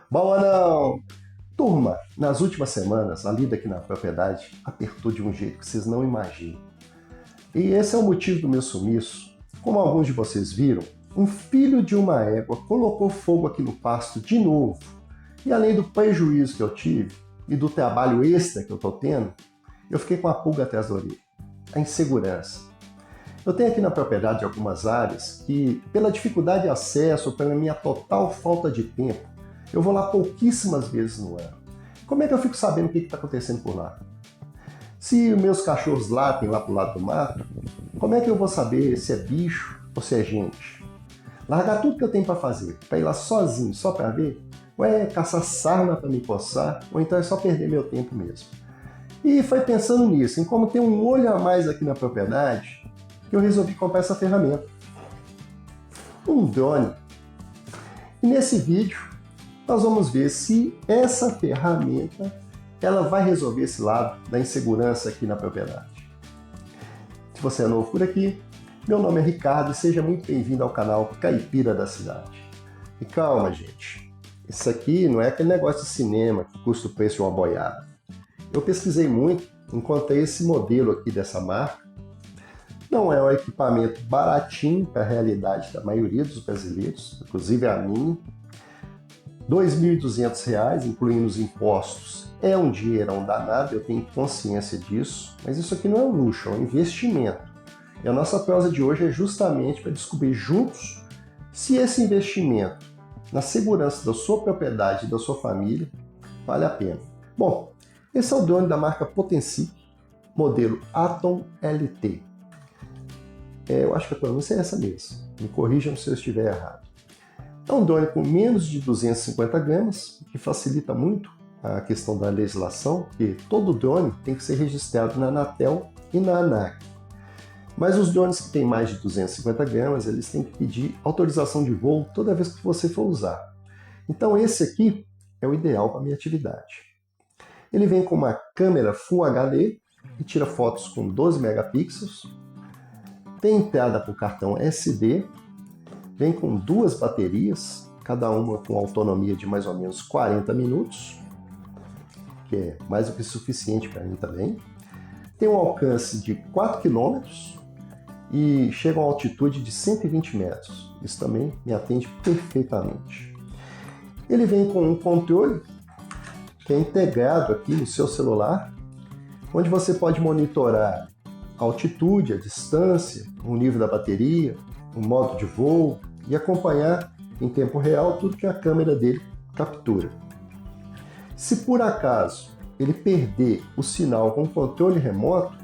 Boa não! Turma, nas últimas semanas, a lida aqui na propriedade apertou de um jeito que vocês não imaginam. E esse é o motivo do meu sumiço. Como alguns de vocês viram, um filho de uma égua colocou fogo aqui no pasto de novo. E além do prejuízo que eu tive e do trabalho extra que eu estou tendo, eu fiquei com a pulga atrás da orelha. A insegurança. Eu tenho aqui na propriedade algumas áreas que, pela dificuldade de acesso, pela minha total falta de tempo, eu vou lá pouquíssimas vezes no ano. Como é que eu fico sabendo o que está acontecendo por lá? Se meus cachorros latem lá pro lado do mato, como é que eu vou saber se é bicho ou se é gente? Largar tudo que eu tenho para fazer, para ir lá sozinho, só para ver? Ou é caçar sarna para me coçar, ou então é só perder meu tempo mesmo? E foi pensando nisso, em como ter um olho a mais aqui na propriedade, que eu resolvi comprar essa ferramenta. Um drone. E nesse vídeo, nós vamos ver se essa ferramenta ela vai resolver esse lado da insegurança aqui na propriedade. Se você é novo por aqui, meu nome é Ricardo e seja muito bem-vindo ao canal Caipira da Cidade. E calma, gente, isso aqui não é aquele negócio de cinema que custa o preço de uma boiada. Eu pesquisei muito, encontrei esse modelo aqui dessa marca. Não é um equipamento baratinho para a realidade da maioria dos brasileiros, inclusive a minha. R$ 2.200, incluindo os impostos, é um dinheirão danado, eu tenho consciência disso, mas isso aqui não é um luxo, é um investimento. E a nossa prosa de hoje é justamente para descobrir juntos se esse investimento na segurança da sua propriedade e da sua família vale a pena. Bom, esse é o drone da marca Potensic, modelo Atom LT. Eu acho que a pronúncia é essa mesmo, me corrijam se eu estiver errado. É um drone com menos de 250 gramas, que facilita muito a questão da legislação, porque todo drone tem que ser registrado na Anatel e na ANAC. Mas os drones que têm mais de 250 gramas, eles têm que pedir autorização de voo toda vez que você for usar. Então esse aqui é o ideal para a minha atividade. Ele vem com uma câmera Full HD, que tira fotos com 12 megapixels, tem entrada para o cartão SD, vem com 2 baterias, cada uma com autonomia de mais ou menos 40 minutos, que é mais do que suficiente para mim também. Tem um alcance de 4 km e chega a uma altitude de 120 metros. Isso também me atende perfeitamente. Ele vem com um controle que é integrado aqui no seu celular, onde você pode monitorar a altitude, a distância, o nível da bateria, o modo de voo e acompanhar em tempo real tudo que a câmera dele captura. Se por acaso ele perder o sinal com o controle remoto,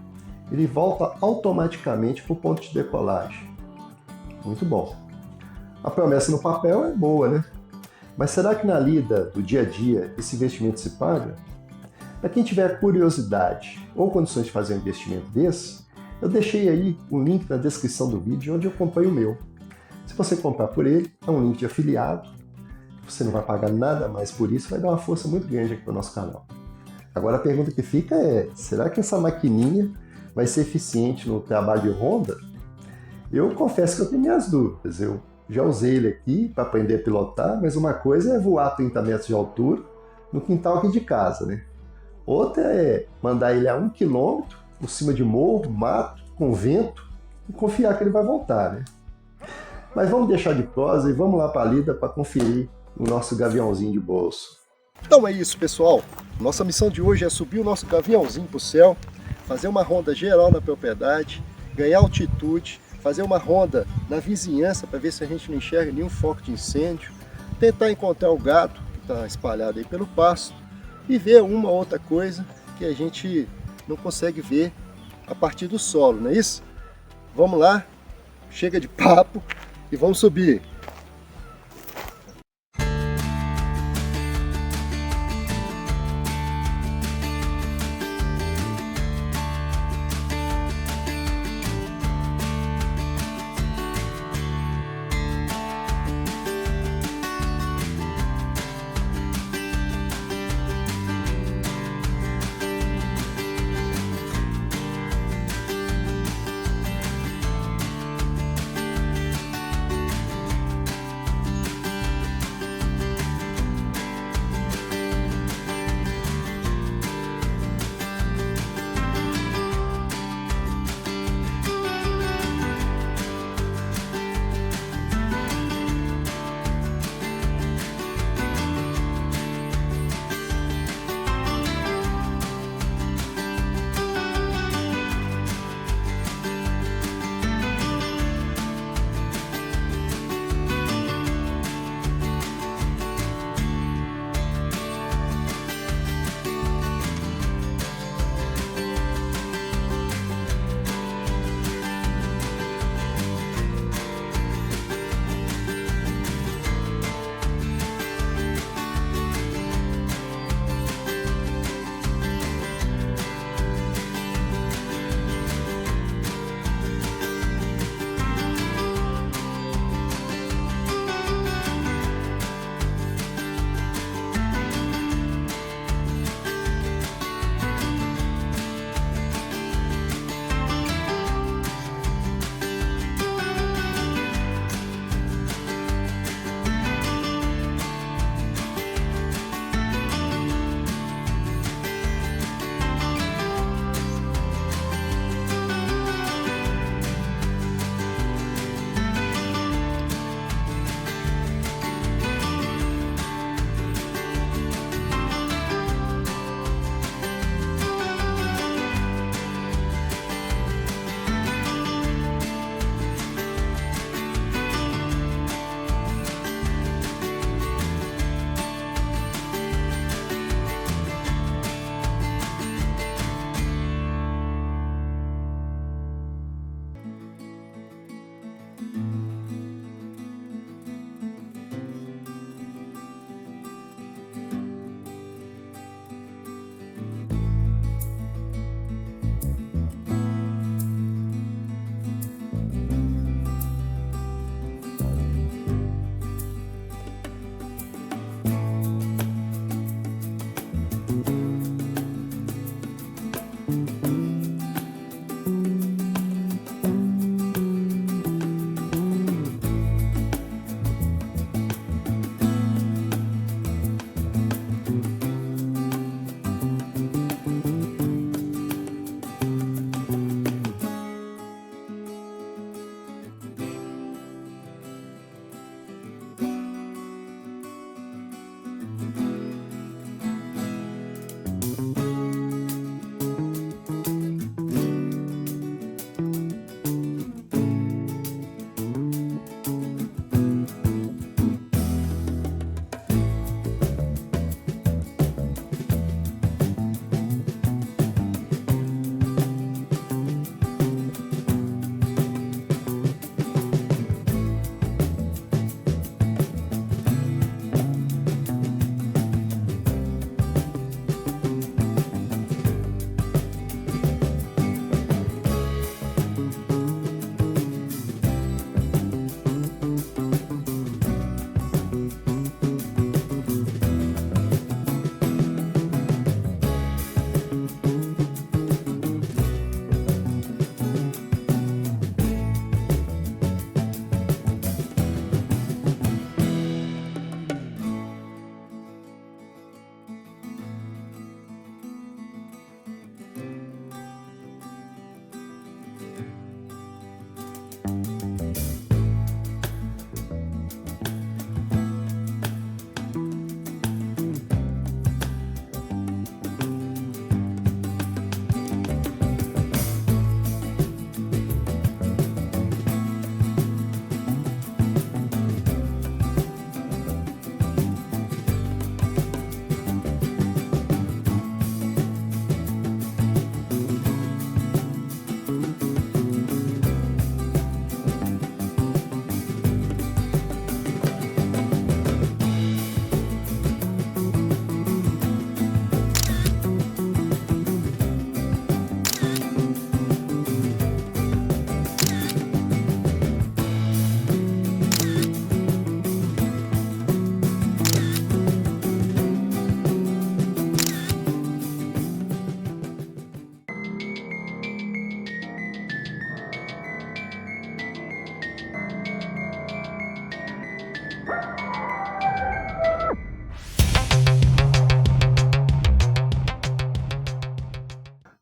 ele volta automaticamente para o ponto de decolagem. Muito bom. A promessa no papel é boa, né? Mas será que na lida do dia a dia esse investimento se paga? Para quem tiver curiosidade ou condições de fazer um investimento desse, eu deixei aí um link na descrição do vídeo onde eu comprei o meu. Se você comprar por ele, é um link de afiliado, você não vai pagar nada mais por isso, vai dar uma força muito grande aqui para o nosso canal. Agora a pergunta que fica é, será que essa maquininha vai ser eficiente no trabalho de ronda? Eu confesso que eu tenho minhas dúvidas, eu já usei ele aqui para aprender a pilotar, mas uma coisa é voar a 30 metros de altura no quintal aqui de casa, né? Outra é mandar ele a 1 km por cima de morro, mato, com vento e confiar que ele vai voltar, né? Mas vamos deixar de prosa e vamos lá para a lida para conferir o nosso gaviãozinho de bolso. Então é isso, pessoal. Nossa missão de hoje é subir o nosso gaviãozinho para o céu, fazer uma ronda geral na propriedade, ganhar altitude, fazer uma ronda na vizinhança para ver se a gente não enxerga nenhum foco de incêndio, tentar encontrar o gato que está espalhado aí pelo pasto e ver uma ou outra coisa que a gente não consegue ver a partir do solo, não é isso? Vamos lá, chega de papo e vamos subir.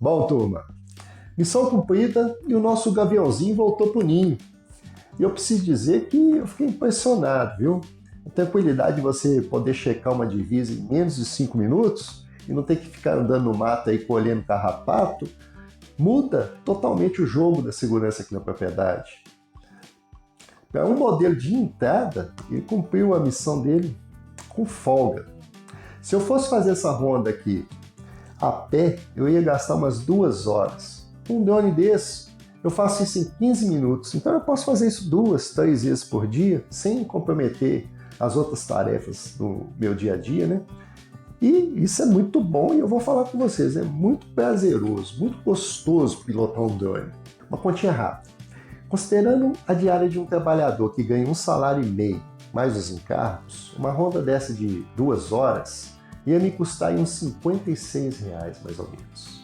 Bom, turma, missão cumprida e o nosso gaviãozinho voltou pro ninho. E eu preciso dizer que eu fiquei impressionado, viu? A tranquilidade de você poder checar uma divisa em menos de 5 minutos e não ter que ficar andando no mato aí colhendo carrapato, muda totalmente o jogo da segurança aqui na propriedade. Para um modelo de entrada, ele cumpriu a missão dele com folga. Se eu fosse fazer essa ronda aqui a pé, eu ia gastar umas 2 horas. Um drone desse, eu faço isso em 15 minutos. Então eu posso fazer isso 2, 3 vezes por dia, sem comprometer as outras tarefas do meu dia a dia, né? E isso é muito bom e eu vou falar com vocês, é muito prazeroso, muito gostoso pilotar um drone. Uma continha rápida. Considerando a diária de um trabalhador que ganha um salário e meio, mais os encargos, uma ronda dessa de 2 horas ia me custar uns R$56, mais ou menos.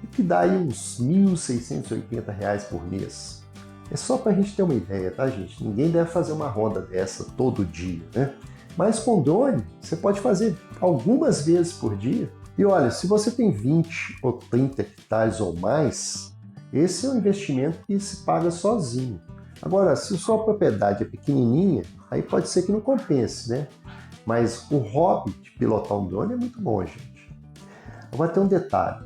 O que dá aí uns R$1.680 por mês. É só para a gente ter uma ideia, tá, gente? Ninguém deve fazer uma ronda dessa todo dia, né? Mas com drone, você pode fazer algumas vezes por dia. E olha, se você tem 20 ou 30 hectares ou mais, esse é um investimento que se paga sozinho. Agora, se a sua propriedade é pequenininha, aí pode ser que não compense, né? Mas o hobby de pilotar um drone é muito bom, gente. Agora tem um detalhe.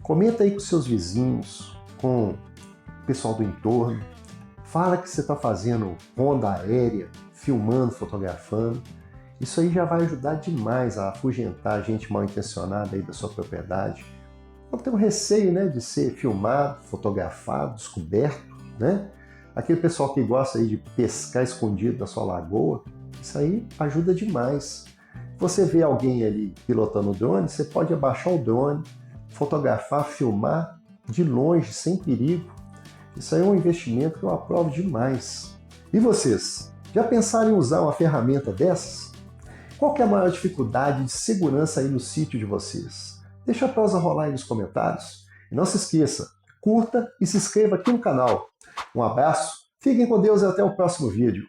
Comenta aí com seus vizinhos, com o pessoal do entorno. Fala que você está fazendo ronda aérea, filmando, fotografando. Isso aí já vai ajudar demais a afugentar a gente mal intencionada aí da sua propriedade. Não tem um receio, né, de ser filmado, fotografado, descoberto, né? Aquele pessoal que gosta aí de pescar escondido na sua lagoa, isso aí ajuda demais. Você vê alguém ali pilotando o drone, você pode abaixar o drone, fotografar, filmar de longe, sem perigo. Isso aí é um investimento que eu aprovo demais. E vocês, já pensaram em usar uma ferramenta dessas? Qual que é a maior dificuldade de segurança aí no sítio de vocês? Deixa a prosa rolar aí nos comentários. E não se esqueça, curta e se inscreva aqui no canal. Um abraço, fiquem com Deus e até o próximo vídeo.